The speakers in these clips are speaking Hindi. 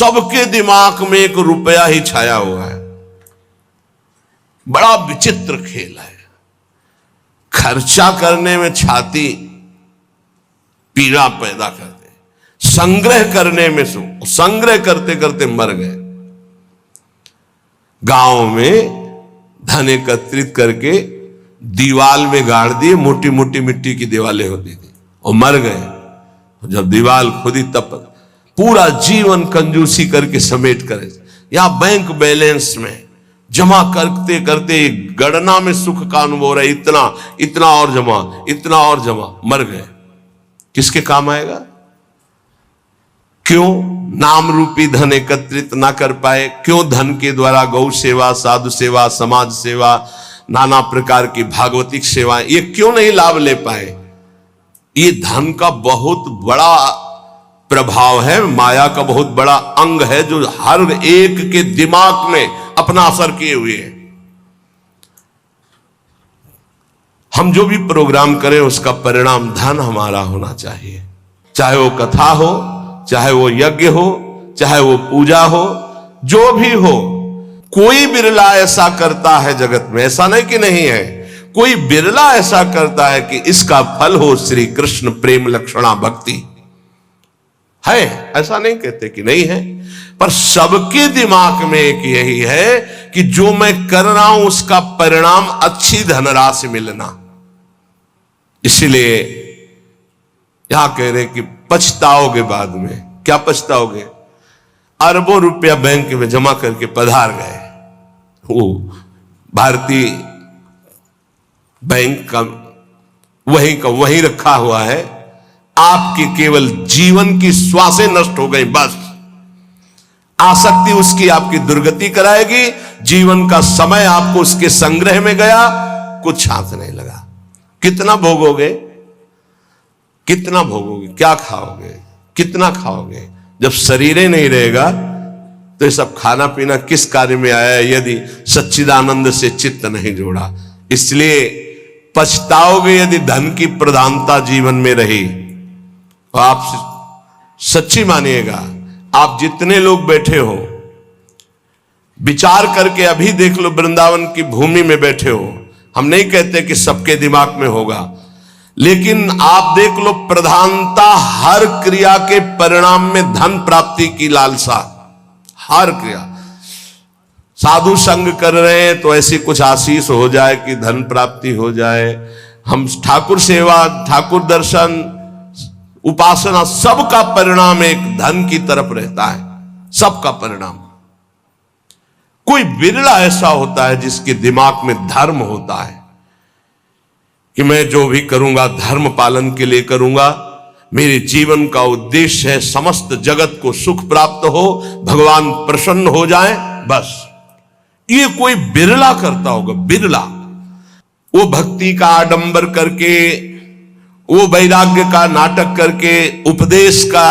सबके दिमाग में एक रुपया ही छाया हुआ है। बड़ा विचित्र खेल है। खर्चा करने में छाती पीड़ा पैदा करते, संग्रह करने में संग्रह करते करते मर गए। गांव में धन एकत्रित करके दीवाल में गाड़ दिए, मोटी मोटी मिट्टी की दीवालें होती थी, और मर गए। जब दीवाल खुदी तब पूरा जीवन कंजूसी करके समेट करे, या बैंक बैलेंस में जमा करते करते गणना में सुख का अनुभव हो रहा है, इतना इतना और जमा, इतना और जमा, मर गए। किसके काम आएगा? क्यों नाम रूपी धन एकत्रित ना कर पाए? क्यों धन के द्वारा गौ सेवा, साधु सेवा, समाज सेवा, नाना प्रकार की भागवतिक सेवाएं, ये क्यों नहीं लाभ ले पाए? ये धन का बहुत बड़ा प्रभाव है, माया का बहुत बड़ा अंग है, जो हर एक के दिमाग में अपना असर किए हुए है। हम जो भी प्रोग्राम करें उसका परिणाम धन हमारा होना चाहिए। चाहे वो कथा हो, चाहे वो यज्ञ हो, चाहे वो पूजा हो, जो भी हो। कोई बिरला ऐसा करता है जगत में, ऐसा नहीं कि नहीं है, कोई बिरला ऐसा करता है कि इसका फल हो श्री कृष्ण प्रेम लक्षणा भक्ति। है, ऐसा नहीं कहते कि नहीं है, पर सबके दिमाग में एक यही है कि जो मैं कर रहा हूं उसका परिणाम अच्छी धनराशि मिलना। इसलिए यहां कह रहे कि पछताओगे बाद में। क्या पछताओगे? अरबों रुपया बैंक में जमा करके पधार गए, वो भारतीय बैंक का वहीं रखा हुआ है, आपकी केवल जीवन की श्वासें नष्ट हो गई। बस आसक्ति उसकी आपकी दुर्गति कराएगी। जीवन का समय आपको उसके संग्रह में गया, कुछ हाथ नहीं लगा। कितना भोगोगे? कितना भोगोगे? क्या खाओगे? कितना खाओगे? जब शरीर ही नहीं रहेगा तो ये सब खाना पीना किस कार्य में आया है, यदि सच्चिदानंद से चित्त नहीं जोड़ा। इसलिए पछताओगे यदि धन की प्रधानता जीवन में रही। और आप सच्ची मानिएगा, आप जितने लोग बैठे हो, विचार करके अभी देख लो, वृंदावन की भूमि में बैठे हो। हम नहीं कहते कि सबके दिमाग में होगा, लेकिन आप देख लो, प्रधानता हर क्रिया के परिणाम में धन प्राप्ति की लालसा। हर क्रिया, साधु संग कर रहे हैं तो ऐसी कुछ आशीष हो जाए कि धन प्राप्ति हो जाए। हम ठाकुर सेवा, ठाकुर दर्शन, उपासना, सबका परिणाम एक धन की तरफ रहता है। सबका परिणाम। कोई बिरला ऐसा होता है जिसके दिमाग में धर्म होता है कि मैं जो भी करूंगा धर्म पालन के लिए करूंगा, मेरे जीवन का उद्देश्य है समस्त जगत को सुख प्राप्त हो, भगवान प्रसन्न हो जाए, बस। ये कोई बिरला करता होगा, बिरला। वो भक्ति का आडंबर करके, वो वैराग्य का नाटक करके, उपदेश का,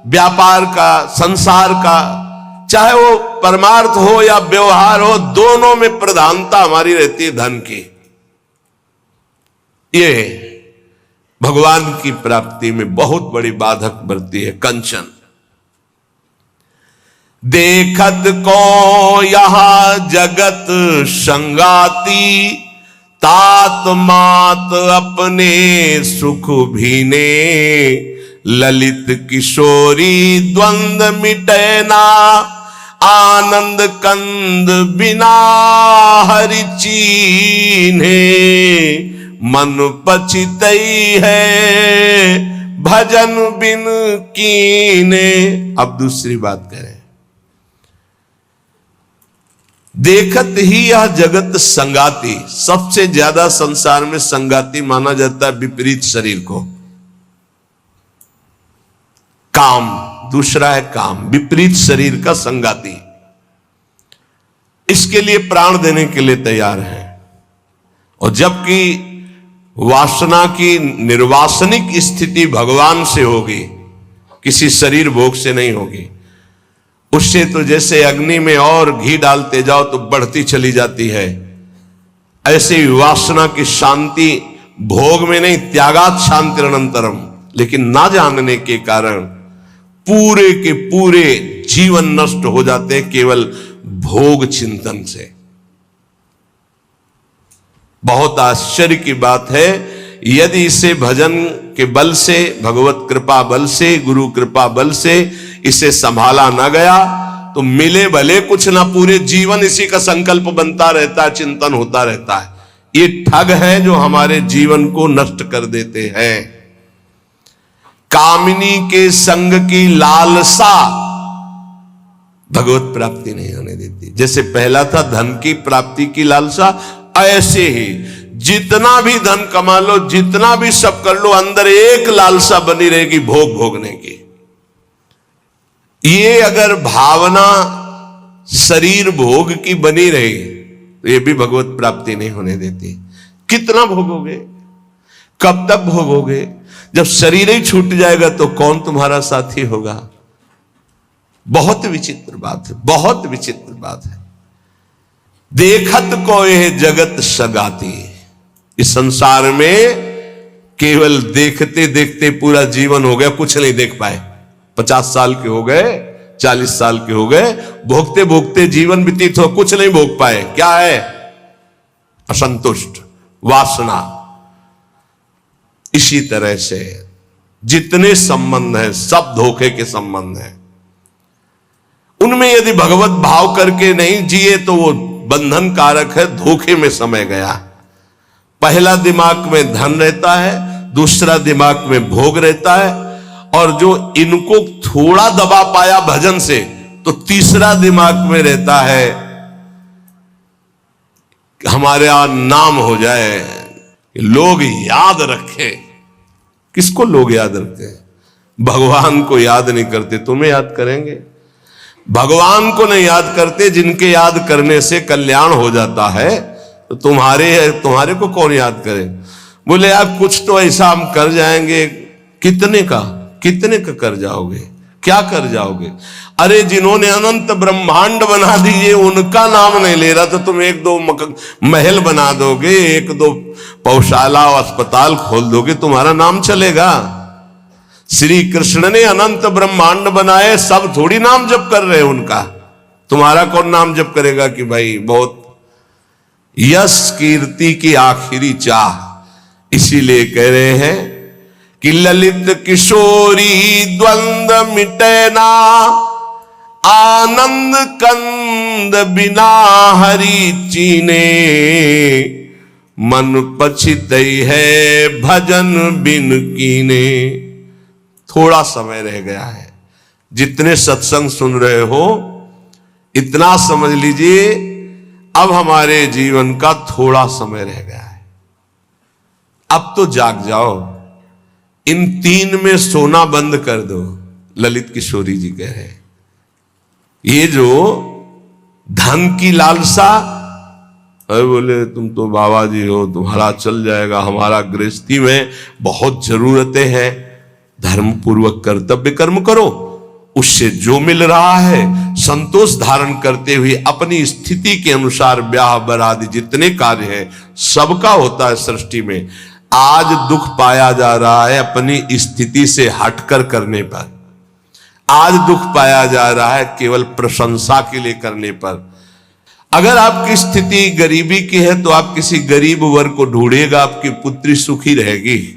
व्यापार का, संसार का, चाहे वो परमार्थ हो या व्यवहार हो, दोनों में प्रधानता हमारी रहती है धन की। ये भगवान की प्राप्ति में बहुत बड़ी बाधक बनती है। कंचन देखत को यहां जगत संगाती, तात मात अपने सुख भीने, ललित किशोरी द्वंद मिटे ना, आनंद कंद बिना हरि चीन्हे, मन पचितई है भजन बिन कीने। अब दूसरी बात करें, देखत ही यह जगत संगाती। सबसे ज्यादा संसार में संगाती माना जाता है विपरीत शरीर को। काम, दूसरा है काम, विपरीत शरीर का संगाती। इसके लिए प्राण देने के लिए तैयार है। और जबकि वासना की निर्वासनिक स्थिति भगवान से होगी, किसी शरीर भोग से नहीं होगी। उससे तो जैसे अग्नि में और घी डालते जाओ तो बढ़ती चली जाती है, ऐसे ही वासना की शांति भोग में नहीं, त्यागात शांति अनंतरम। लेकिन ना जानने के कारण पूरे के पूरे जीवन नष्ट हो जाते हैं केवल भोग चिंतन से। बहुत आश्चर्य की बात है, यदि इसे भजन के बल से, भगवत कृपा बल से, गुरु कृपा बल से इसे संभाला ना गया तो मिले भले कुछ ना, पूरे जीवन इसी का संकल्प बनता रहता है, चिंतन होता रहता है। ये ठग है जो हमारे जीवन को नष्ट कर देते हैं। कामिनी के संग की लालसा भगवत प्राप्ति नहीं होने देती। जैसे पहला था धन की प्राप्ति की लालसा, ऐसे ही जितना भी धन कमा लो, जितना भी सब कर लो, अंदर एक लालसा बनी रहेगी भोग भोगने की। ये अगर भावना शरीर भोग की बनी रही तो ये भी भगवत प्राप्ति नहीं होने देती। कितना भोगोगे, कब तक भोगोगे? जब शरीर ही छूट जाएगा तो कौन तुम्हारा साथी होगा? बहुत विचित्र बात है, बहुत विचित्र बात है। देखत को यह जगत सगाती। इस संसार में केवल देखते देखते पूरा जीवन हो गया, कुछ नहीं देख पाए। 50 साल के हो गए, 40 साल के हो गए, भोगते भोगते जीवन व्यतीत हो, कुछ नहीं भोग पाए। क्या है? असंतुष्ट, वासना। इसी तरह से जितने संबंध हैं सब धोखे के संबंध हैं। उनमें यदि भगवत भाव करके नहीं जिए तो वो बंधन कारक है, धोखे में समय गया। पहला दिमाग में धन रहता है, दूसरा दिमाग में भोग रहता है, और जो इनको थोड़ा दबा पाया भजन से तो तीसरा दिमाग में रहता है हमारे यहां नाम हो जाए, लोग याद रखे। किसको लोग याद रखते हैं? भगवान को याद नहीं करते, तुम्हें याद करेंगे? भगवान को नहीं याद करते, जिनके याद करने से कल्याण हो जाता है, तो तुम्हारे को कौन याद करे? बोले यार कुछ तो ऐसा हम कर जाएंगे। कितने का कर जाओगे? क्या कर जाओगे? अरे जिन्होंने अनंत ब्रह्मांड बना दिए उनका नाम नहीं ले रहा तो तुम एक दो महल बना दोगे, एक दो पौशाला और अस्पताल खोल दोगे, तुम्हारा नाम चलेगा? श्री कृष्ण ने अनंत ब्रह्मांड बनाए, सब थोड़ी नाम जप कर रहे उनका। तुम्हारा कौन नाम जप करेगा कि भाई बहुत यश कीर्ति की आखिरी चाह। इसीलिए कह रहे हैं कि ललित किशोरी द्वंद्व मिटे ना, आनंद कंद बिना हरि चीने, मन पछित है भजन बिन कीने। थोड़ा समय रह गया है। जितने सत्संग सुन रहे हो इतना समझ लीजिए, अब हमारे जीवन का थोड़ा समय रह गया है। अब तो जाग जाओ, इन 3 में सोना बंद कर दो। ललित किशोरी जी कह रहे, ये जो धन की लालसा, अरे बोले तुम तो बाबा जी हो, तुम्हारा चल जाएगा, हमारा गृहस्थी में बहुत जरूरतें हैं, धर्म पूर्वक कर्तव्य कर्म करो, उससे जो मिल रहा है संतोष धारण करते हुए अपनी स्थिति के अनुसार ब्याह बरादी जितने कार्य हैं सबका होता है सृष्टि में। आज दुख पाया जा रहा है अपनी स्थिति से हटकर करने पर। आज दुख पाया जा रहा है केवल प्रशंसा के लिए करने पर। अगर आपकी स्थिति गरीबी की है तो आप किसी गरीब वर्ग को ढूंढिएगा, आपकी पुत्री सुखी रहेगी।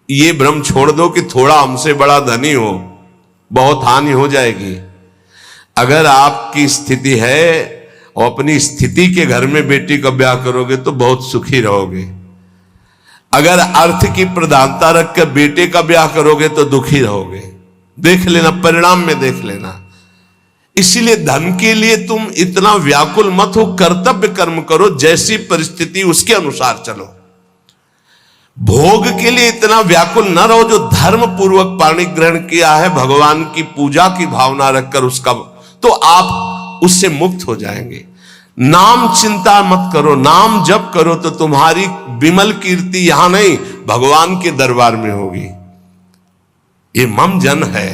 ये भ्रम छोड़ दो कि थोड़ा हमसे बड़ा धनी हो, बहुत हानि हो जाएगी। अगर आपकी स्थिति है और अपनी स्थिति के घर में बेटी का ब्याह करोगे तो बहुत सुखी रहोगे। अगर अर्थ की प्रधानता रखकर बेटे का ब्याह करोगे तो दुखी रहोगे। देख लेना, परिणाम में देख लेना। इसीलिए धन के लिए तुम इतना व्याकुल मत हो, कर्तव्य कर्म करो, जैसी परिस्थिति उसके अनुसार चलो। भोग के लिए इतना व्याकुल न रहो, जो धर्म पूर्वक पाणी ग्रहण किया है भगवान की पूजा की भावना रखकर उसका, तो आप उससे मुक्त हो जाएंगे। नाम चिंता मत करो, नाम जप करो तो तुम्हारी विमल कीर्ति यहां नहीं भगवान के दरबार में होगी। ये मम जन है,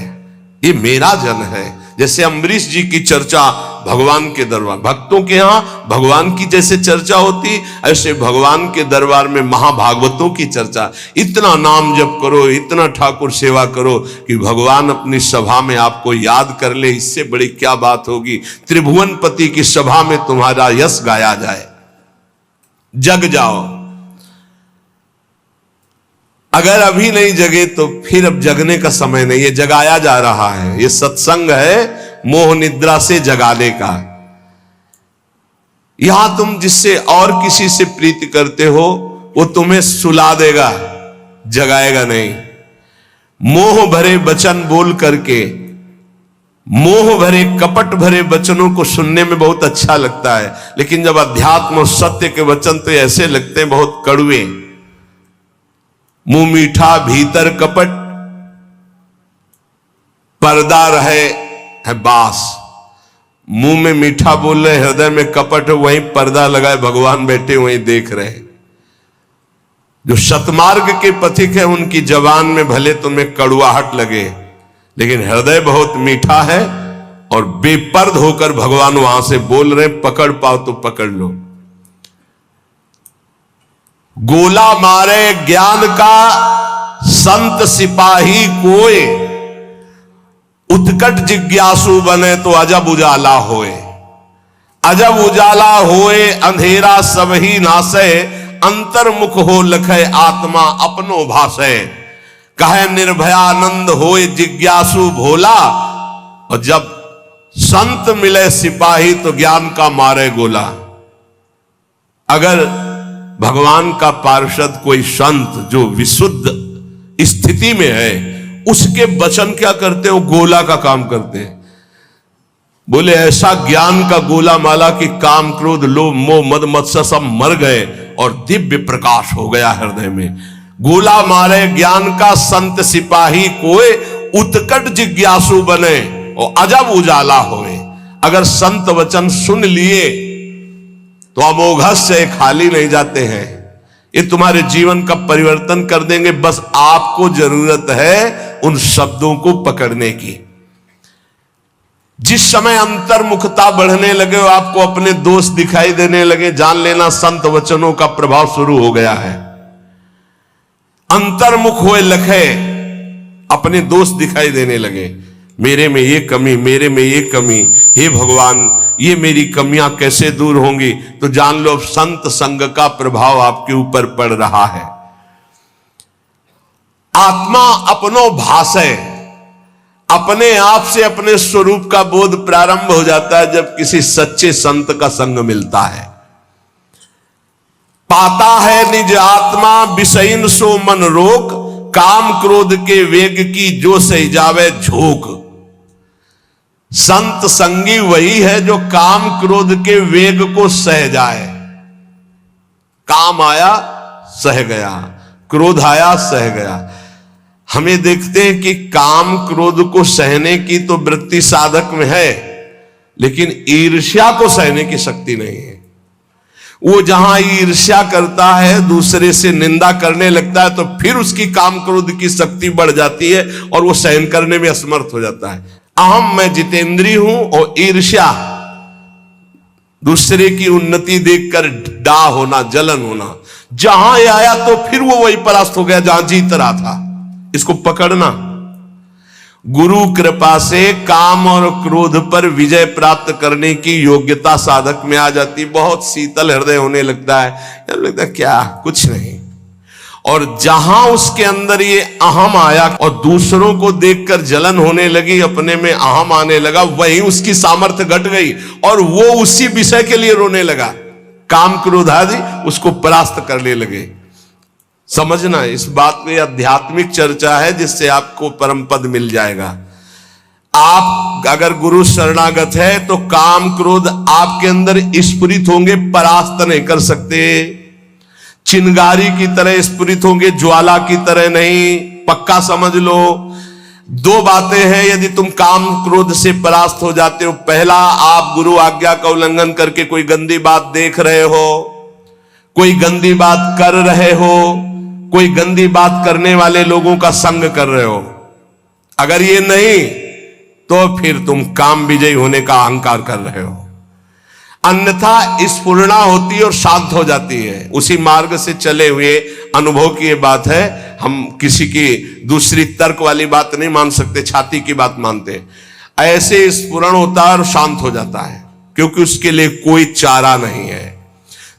ये मेरा जन है। जैसे अम्बरीश जी की चर्चा भगवान के दरबार, भक्तों के यहां भगवान की जैसे चर्चा होती, ऐसे भगवान के दरबार में महाभागवतों की चर्चा। इतना नाम जप करो, इतना ठाकुर सेवा करो कि भगवान अपनी सभा में आपको याद कर ले। इससे बड़ी क्या बात होगी। त्रिभुवनपति की सभा में तुम्हारा यश गाया जाए। जग जाओ। अगर अभी नहीं जगे तो फिर अब जगने का समय नहीं है, जगाया जा रहा है। ये सत्संग है मोह निद्रा से जगाने का। यहां तुम जिससे और किसी से प्रीति करते हो वो तुम्हें सुला देगा, जगाएगा नहीं। मोह भरे वचन बोल करके, मोह भरे कपट भरे वचनों को सुनने में बहुत अच्छा लगता है, लेकिन जब अध्यात्म और सत्य के वचन तो ऐसे लगते हैं बहुत कड़वे। मुंह मीठा भीतर कपट, पर्दा रहे है बास। मुंह में मीठा बोल रहे, हृदय में कपट है, वहीं पर्दा लगाए भगवान बैठे वहीं देख रहे। जो सतमार्ग के पथिक है उनकी जबान में भले तुम्हें कड़ुआहट लगे, लेकिन हृदय बहुत मीठा है और बेपर्द होकर भगवान वहां से बोल रहे। पकड़ पाओ तो पकड़ लो। गोला मारे ज्ञान का संत सिपाही कोय, उत्कट जिज्ञासु बने तो अजब उजाला होए। अजब उजाला होए अंधेरा सब ही नासे, अंतर्मुख हो लखे आत्मा अपनो भासे। कहे निर्भयानंद होए जिज्ञासु भोला, और जब संत मिले सिपाही तो ज्ञान का मारे गोला। अगर भगवान का पार्षद कोई संत जो विशुद्ध स्थिति में है, उसके वचन क्या करते हो, गोला का काम करते हैं। बोले ऐसा ज्ञान का गोला माला कि काम क्रोध लोभ मोह मद मत्सर सब मर गए और दिव्य प्रकाश हो गया हृदय में। गोला मारे ज्ञान का संत सिपाही कोई, उत्कट जिज्ञासु बने और अजब उजाला होए। अगर संत वचन सुन लिए तो अमोघ से खाली नहीं जाते हैं। ये तुम्हारे जीवन का परिवर्तन कर देंगे। बस आपको जरूरत है उन शब्दों को पकड़ने की। जिस समय अंतर्मुखता बढ़ने लगे और आपको अपने दोष दिखाई देने लगे, जान लेना संत वचनों का प्रभाव शुरू हो गया है। अंतर्मुख हुए लखे, अपने दोष दिखाई देने लगे। मेरे में ये कमी, मेरे में ये कमी, हे भगवान ये मेरी कमियां कैसे दूर होंगी। तो जान लो संत संग का प्रभाव आपके ऊपर पड़ रहा है। आत्मा अपनो भाषे, अपने आप से अपने स्वरूप का बोध प्रारंभ हो जाता है जब किसी सच्चे संत का संग मिलता है। पाता है निज आत्मा विषयन सो मन रोक, काम क्रोध के वेग की जो सही जावे झोंक। संत संगी वही है जो काम क्रोध के वेग को सह जाए। काम आया सह गया, क्रोध आया सह गया। हमें देखते हैं कि काम क्रोध को सहने की तो वृत्ति साधक में है, लेकिन ईर्ष्या को सहने की शक्ति नहीं है। वो जहां ईर्ष्या करता है, दूसरे से निंदा करने लगता है, तो फिर उसकी काम क्रोध की शक्ति बढ़ जाती है और वो सहन करने में असमर्थ हो जाता है। अहम मैं जितेंद्रीय हूं और ईर्ष्या दूसरे की उन्नति देखकर डा होना, जलन होना, जहां आया तो फिर वो वही परास्त हो गया जहां जीत रहा था। इसको पकड़ना। गुरु कृपा से काम और क्रोध पर विजय प्राप्त करने की योग्यता साधक में आ जाती। बहुत शीतल हृदय होने लगता है, लगता है क्या कुछ नहीं। और जहां उसके अंदर ये अहम आया और दूसरों को देखकर जलन होने लगी, अपने में अहम आने लगा, वही उसकी सामर्थ्य घट गई और वो उसी विषय के लिए रोने लगा। काम क्रोध आदि उसको परास्त करने लगे। समझना, इस बात में आध्यात्मिक चर्चा है जिससे आपको परम पद मिल जाएगा। आप अगर गुरु शरणागत है तो काम क्रोध आपके अंदर स्फुरित होंगे, परास्त नहीं कर सकते। चिंगारी की तरह स्फुरित होंगे, ज्वाला की तरह नहीं। पक्का समझ लो। दो बातें हैं यदि तुम काम क्रोध से परास्त हो जाते हो। पहला, आप गुरु आज्ञा का उल्लंघन करके कोई गंदी बात देख रहे हो, कोई गंदी बात कर रहे हो, कोई गंदी बात करने वाले लोगों का संग कर रहे हो। अगर ये नहीं तो फिर तुम काम विजयी होने का अहंकार कर रहे हो। अन्यथा स्फुरणा होती है और शांत हो जाती है। उसी मार्ग से चले हुए अनुभव की ये बात है। हम किसी की दूसरी तर्क वाली बात नहीं मान सकते, छाती की बात मानते। ऐसे स्फुरण होता है और शांत हो जाता है, क्योंकि उसके लिए कोई चारा नहीं है।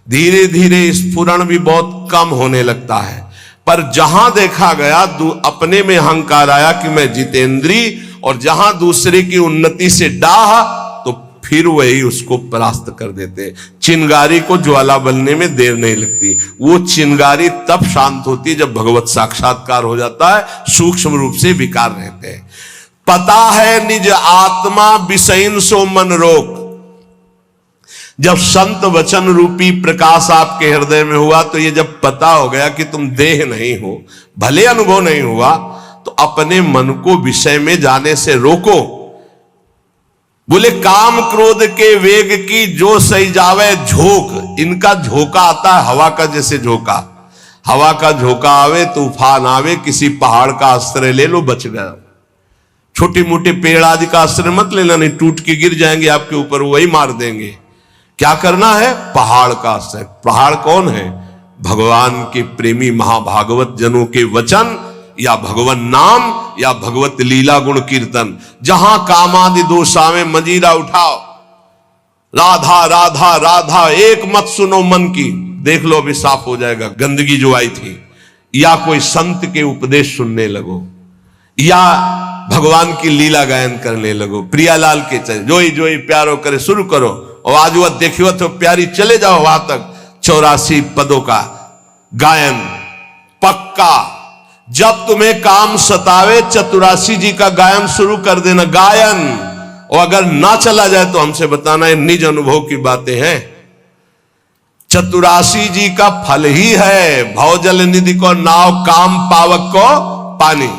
धीरे धीरे स्फुरण भी बहुत कम होने लगता है। पर जहां देखा गया अपने में अहंकार आया कि मैं जितेंद्री, और जहां दूसरे की उन्नति से डाह, तो फिर वही उसको परास्त कर देते। चिंगारी को ज्वाला बनने में देर नहीं लगती। वो चिंगारी तब शांत होती है जब भगवत साक्षात्कार हो जाता है, सूक्ष्म रूप से विकार रहते हैं। पता है निज आत्मा विषयन सो मन रोक। जब संत वचन रूपी प्रकाश आपके हृदय में हुआ, तो ये जब पता हो गया कि तुम देह नहीं हो, भले अनुभव नहीं हुआ, तो अपने मन को विषय में जाने से रोको। बोले काम क्रोध के वेग की जो सही जावे झोंक। इनका झोंका आता है हवा का, जैसे झोंका, हवा का झोंका आवे, तूफान आवे, किसी पहाड़ का आश्रय ले लो, बच गया। छोटी मोटे पेड़ आदि का आश्रय मत लेना, नहीं टूट के गिर जाएंगे आपके ऊपर, वही मार देंगे। क्या करना है? पहाड़ का आश्रय। पहाड़ कौन है? भगवान के प्रेमी महाभागवत जनों के वचन, या भगवान नाम, या भगवत लीला गुण कीर्तन। जहां कामादि दोषावे मंजीरा उठाओ, राधा राधा राधा एक मत सुनो मन की, देख लो अभी साफ हो जाएगा गंदगी जो आई थी। या कोई संत के उपदेश सुनने लगो, या भगवान की लीला गायन करने लगो। प्रियालाल के चले जोई जोई प्यारो करे शुरू करो, और आज वह देखियो तो प्यारी, चले जाओ वहां तक। 84 पदों का गायन पक्का। जब तुम्हें काम सतावे, चतुरासी जी का गायन शुरू कर देना, गायन। और अगर ना चला जाए तो हमसे बताना, ये निज अनुभव की बातें हैं। चतुरासी जी का फल ही है भवजल निधि को नाव, काम पावक को पानी।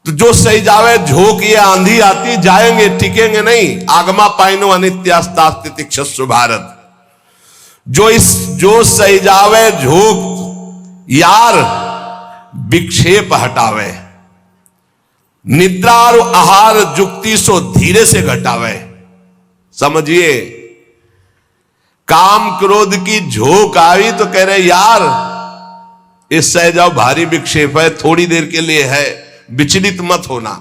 तो जो सही जावे झोंक, ये आंधी आती जाएंगे, टिकेंगे नहीं। आगमा पाइनो अनित्यास्तास्तितिक्षस्व भारत। जो सही जावे झोंक यार विक्षेप हटावे। निद्रा और आहार जुक्ति सो धीरे से घटावे। समझिए, काम क्रोध की झोंक आई तो कह रहे यार इस सह जाओ, भारी विक्षेप है, थोड़ी देर के लिए है, विचलित मत होना।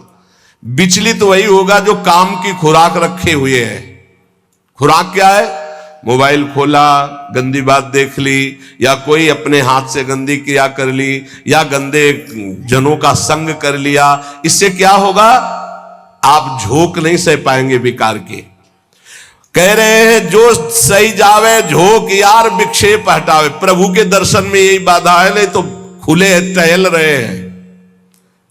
विचलित वही होगा जो काम की खुराक रखे हुए है। खुराक क्या है? मोबाइल खोला, गंदी बात देख ली, या कोई अपने हाथ से गंदी क्रिया कर ली, या गंदे जनों का संग कर लिया। इससे क्या होगा? आप झोंक नहीं सह पाएंगे विकार के। कह रहे हैं जो सही जावे झोंक यार विक्षेप हटावे। प्रभु के दर्शन में यही बाधा है, नहीं तो खुले टहल रहे हैं।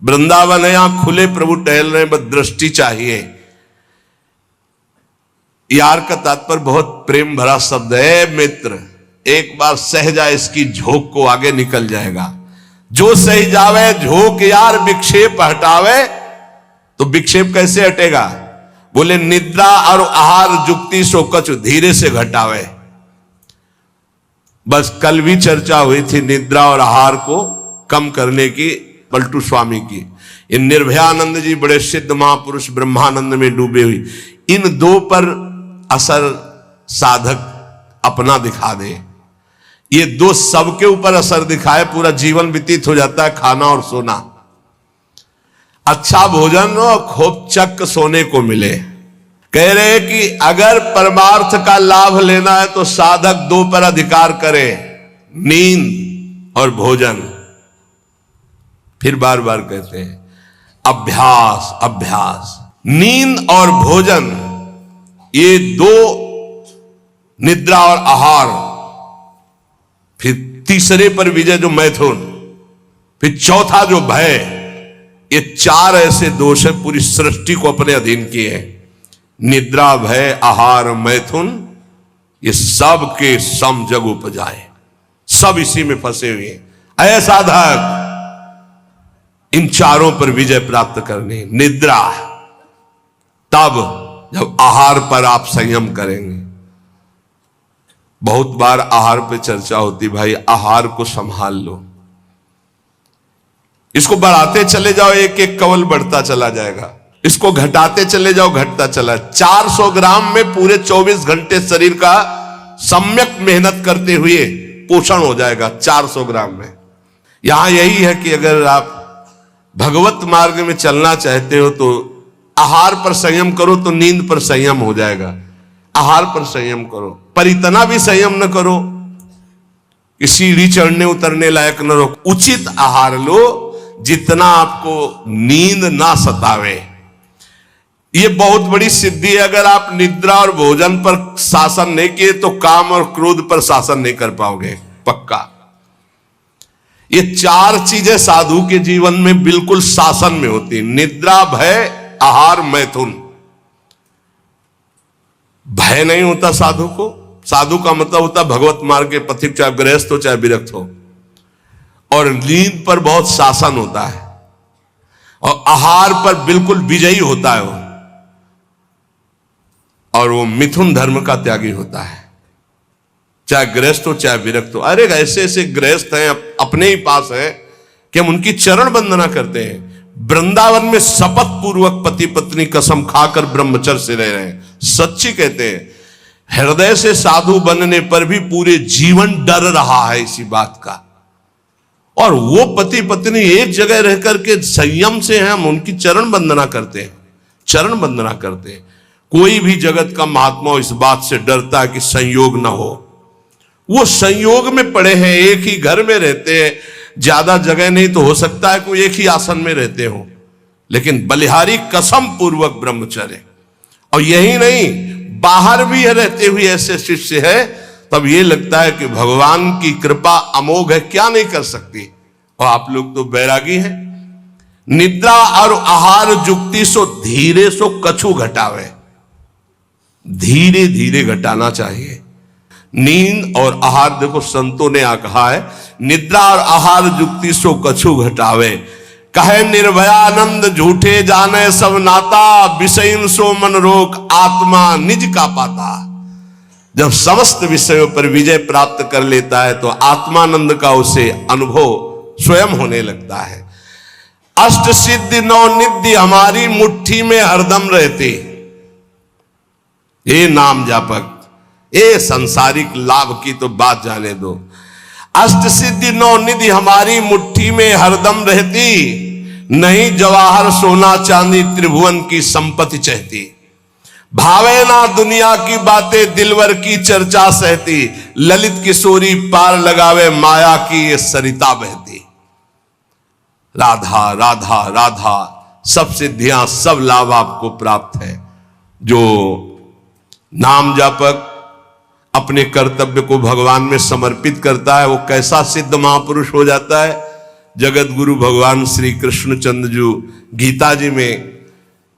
वृंदावन है, यहां खुले प्रभु टहल रहे हैं, बस दृष्टि चाहिए। यार का तात्पर्य बहुत प्रेम भरा शब्द है। मित्र एक बार सह जाए इसकी झोंक को, आगे निकल जाएगा। जो सही जावे झोंक यार विक्षेप हटावे। तो विक्षेप कैसे हटेगा? बोले निद्रा और आहार जुक्ति सो कछु धीरे से घटावे। बस कल भी चर्चा हुई थी निद्रा और आहार को कम करने की, पलटू स्वामी की। इन निर्भयानंद जी बड़े सिद्ध महापुरुष ब्रह्मानंद में डूबे हुई। इन दो पर असर साधक अपना दिखा दे। ये दो सबके ऊपर असर दिखाए, पूरा जीवन व्यतीत हो जाता है। खाना और सोना, अच्छा भोजन और खूब चक सोने को मिले। कह रहे कि अगर परमार्थ का लाभ लेना है तो साधक दो पर अधिकार करे, नींद और भोजन। फिर बार बार कहते हैं अभ्यास अभ्यास। नींद और भोजन, ये दो, निद्रा और आहार। फिर तीसरे पर विजय जो मैथुन, फिर चौथा जो भय। ये चार ऐसे दोष है पूरी सृष्टि को अपने अधीन किए हैं। निद्रा, भय, आहार, मैथुन, ये सब के सम जग उपजाए, सब इसी में फंसे हुए हैं। ऐसा साधक इन चारों पर विजय प्राप्त करनी। निद्रा तब जब आहार पर आप संयम करेंगे। बहुत बार आहार पे चर्चा होती, भाई आहार को संभाल लो, इसको बढ़ाते चले जाओ, एक एक कवल बढ़ता चला जाएगा। इसको घटाते चले जाओ, घटता चला। 400 ग्राम में पूरे 24 घंटे शरीर का सम्यक मेहनत करते हुए पोषण हो जाएगा 400 ग्राम में। यहां यही है कि अगर आप भगवत मार्ग में चलना चाहते हो तो आहार पर संयम करो, तो नींद पर संयम हो जाएगा। आहार पर संयम करो, पर इतना भी संयम न करो कि सीढ़ी चढ़ने उतरने लायक न रहो। उचित आहार लो जितना आपको नींद ना सतावे। ये बहुत बड़ी सिद्धि है। अगर आप निद्रा और भोजन पर शासन नहीं किए तो काम और क्रोध पर शासन नहीं कर पाओगे, पक्का। ये 4 चीजें साधु के जीवन में बिल्कुल शासन में होती। निद्रा, भय, आहार, मैथुन। भय नहीं होता साधु को। साधु का मतलब होता भगवत मार्ग के पथिक, चाहे गृहस्थ हो चाहे विरक्त हो। और नींद पर बहुत शासन होता है और आहार पर बिल्कुल विजयी होता है वो। और वो मिथुन धर्म का त्यागी होता है, चाहे गृहस्थ हो चाहे विरक्त हो। अरे ऐसे ऐसे गृहस्थ हैं अपने ही पास है कि हम उनकी चरण वंदना करते हैं। वृंदावन में शपथ पूर्वक पति पत्नी कसम खाकर ब्रह्मचर्य से रह रहे हैं। सच्ची कहते हैं, हृदय से साधु बनने पर भी पूरे जीवन डर रहा है इसी बात का। और वो पति पत्नी एक जगह रह करके संयम से हैं, हम उनकी चरण वंदना करते हैं, चरण वंदना करते हैं। कोई भी जगत का महात्मा इस बात से डरता है कि संयोग ना हो। वो संयोग में पड़े हैं, एक ही घर में रहते हैं, ज्यादा जगह नहीं तो हो सकता है कोई एक ही आसन में रहते हो, लेकिन बलिहारी कसम पूर्वक ब्रह्मचर्य। और यही नहीं, बाहर भी रहते हुए ऐसे शिष्य है, तब ये लगता है कि भगवान की कृपा अमोघ है, क्या नहीं कर सकती। और आप लोग तो बैरागी हैं। निद्रा और आहार जुक्ति सो धीरे सो कछु घटावे। धीरे धीरे घटाना चाहिए। नींद और आहार, देखो संतों ने कहा है, निद्रा और आहार जुक्ति सो कछु घटावे। कहे निर्भयानंद झूठे जाने सब नाता, विषयन सो मन रोक आत्मा निज का पाता। जब समस्त विषयों पर विजय प्राप्त कर लेता है तो आत्मानंद का उसे अनुभव स्वयं होने लगता है। अष्ट सिद्धि नौ निधि हमारी मुट्ठी में हरदम रहती। ये नाम जापक, ये सांसारिक लाभ की तो बात जाने दो। अष्ट सिद्धि नौ निधि हमारी मुट्ठी में हरदम रहती, नहीं जवाहर सोना चांदी त्रिभुवन की संपत्ति चाहती। भावे ना दुनिया की बातें दिलवर की चर्चा सहती, ललित किशोरी पार लगावे माया की ये सरिता बहती। राधा राधा राधा, सब सिद्धियां सब लाभ आपको प्राप्त है। जो नाम जापक अपने कर्तव्य को भगवान में समर्पित करता है, वो कैसा सिद्ध महापुरुष हो जाता है। जगत गुरु भगवान श्री कृष्णचंद्र जी गीता जी में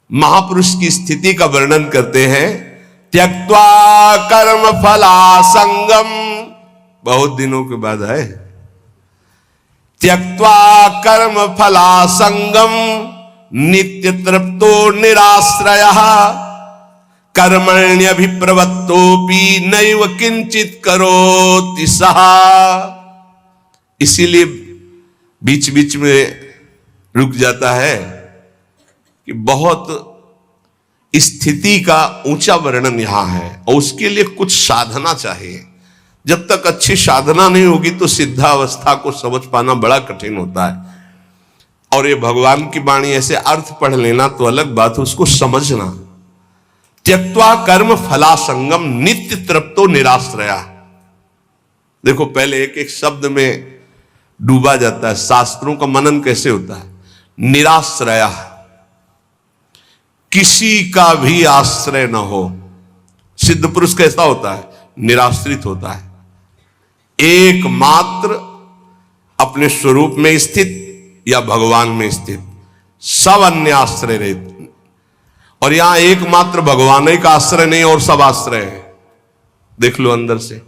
महापुरुष की स्थिति का वर्णन करते हैं। त्यक्त्वा कर्म फला संगम, बहुत दिनों के बाद है, त्यक्त्वा कर्म फला संगम नित्य तृप्तो निराश्रयः, कर्मण्यभिप्रवृत्तोपि नैव किंचित करोति सः। इसीलिए बीच बीच में रुक जाता है कि बहुत स्थिति का ऊंचा वर्णन यहां है और उसके लिए कुछ साधना चाहिए। जब तक अच्छी साधना नहीं होगी तो सिद्धावस्था को समझ पाना बड़ा कठिन होता है। और ये भगवान की वाणी ऐसे अर्थ पढ़ लेना तो अलग बात है, उसको समझना। त्यक्त्वा कर्म फला संगम नित्य तृप्तो निराश्रया। देखो पहले एक एक शब्द में डूबा जाता है। शास्त्रों का मनन कैसे होता है? निराश्रया, किसी का भी आश्रय न हो। सिद्ध पुरुष कैसा होता है? निराश्रित होता है, एकमात्र अपने स्वरूप में स्थित या भगवान में स्थित, सब अन्य आश्रय रहते। और यहां एकमात्र भगवान ही का आश्रय नहीं और सब आश्रय है। देख लो अंदर से।